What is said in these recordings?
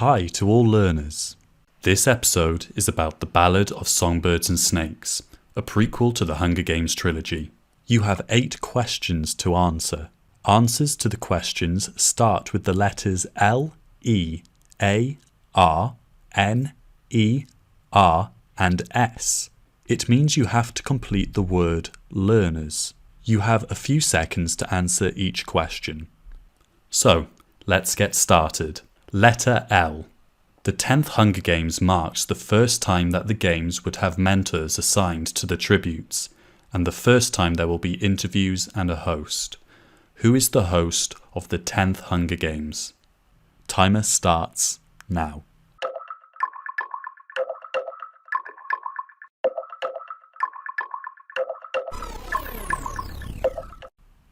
Hi to all learners. This episode is about the Ballad of Songbirds and Snakes, a prequel to the Hunger Games trilogy. You have 8 questions to answer. Answers to the questions start with the letters L, E, A, R, N, E, R, and S. It means you have to complete the word learners. You have a few seconds to answer each question. So, let's get started. Letter L. The 10th Hunger Games marks the first time that the games would have mentors assigned to the tributes, and the first time there will be interviews and a host. Who is the host of the 10th Hunger Games? Timer starts now.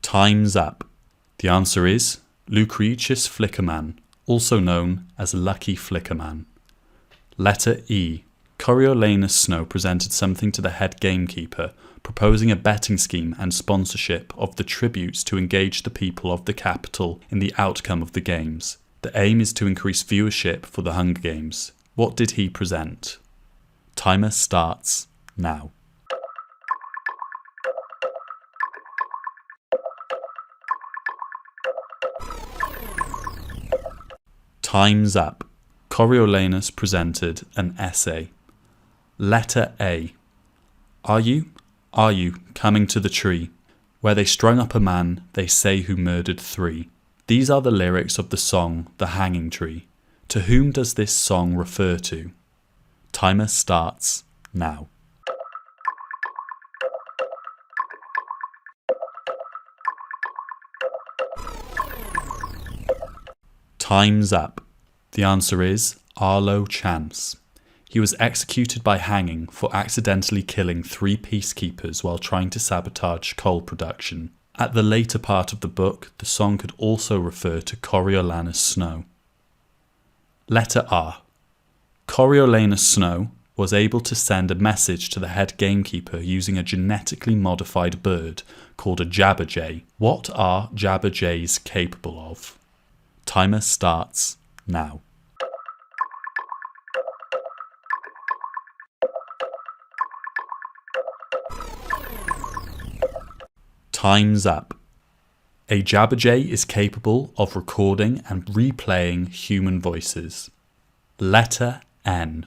Time's up. The answer is Lucretius Flickerman, also known as Lucky Flickerman. Letter E. Coriolanus Snow presented something to the head gamekeeper, proposing a betting scheme and sponsorship of the tributes to engage the people of the capital in the outcome of the games. The aim is to increase viewership for the Hunger Games. What did he present? Timer starts now. Time's up. Coriolanus presented an essay. Letter A. Are you coming to the tree, where they strung up a man, they say, who murdered 3? These are the lyrics of the song The Hanging Tree. To whom does this song refer to? Timer starts now. Time's up. The answer is Arlo Chance. He was executed by hanging for accidentally killing 3 peacekeepers while trying to sabotage coal production. At the later part of the book, the song could also refer to Coriolanus Snow. Letter R. Coriolanus Snow was able to send a message to the head gamekeeper using a genetically modified bird called a jabberjay. What are jabberjays capable of? Timer starts now. Time's up. A jabberjay is capable of recording and replaying human voices. Letter N.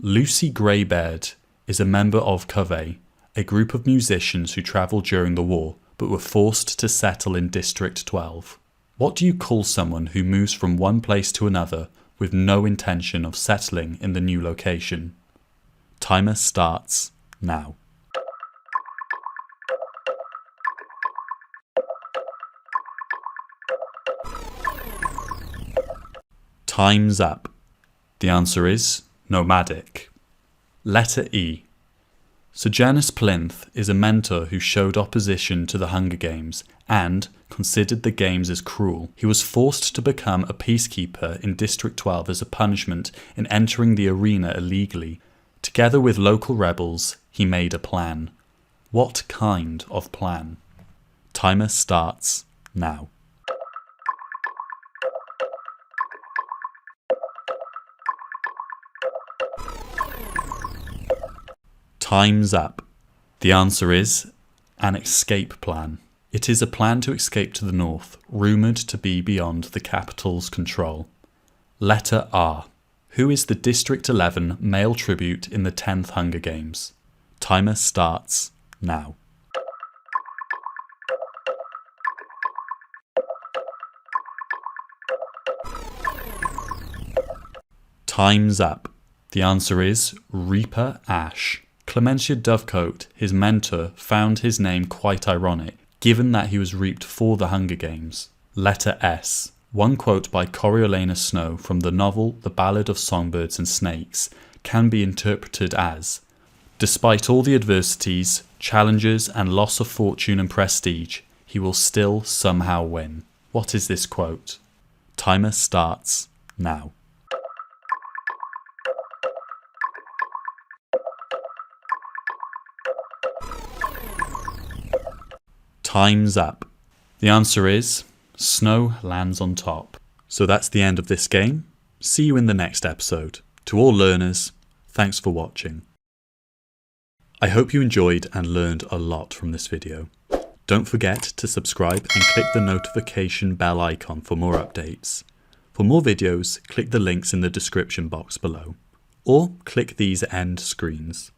Lucy Greybeard is a member of Covey, a group of musicians who travelled during the war but were forced to settle in District 12. What do you call someone who moves from one place to another with no intention of settling in the new location? Timer starts now. Time's up. The answer is nomadic. Letter E. Sejanus Plinth is a mentor who showed opposition to the Hunger Games and considered the games as cruel. He was forced to become a peacekeeper in District 12 as a punishment in entering the arena illegally. Together with local rebels, he made a plan. What kind of plan? Timer starts now. Time's up. The answer is an escape plan. It is a plan to escape to the north, rumoured to be beyond the capital's control. Letter R. Who is the District 11 male tribute in the 10th Hunger Games? Timer starts now. Time's up. The answer is Reaper Ash. Clementia Dovecote, his mentor, found his name quite ironic, given that he was reaped for the Hunger Games. Letter S. One quote by Coriolanus Snow from the novel The Ballad of Songbirds and Snakes can be interpreted as, "Despite all the adversities, challenges and loss of fortune and prestige, he will still somehow win." What is this quote? Timer starts now. Time's up. The answer is Snow lands on top. So that's the end of this game. See you in the next episode. To all learners, thanks for watching. I hope you enjoyed and learned a lot from this video. Don't forget to subscribe and click the notification bell icon for more updates. For more videos, click the links in the description box below, or click these end screens.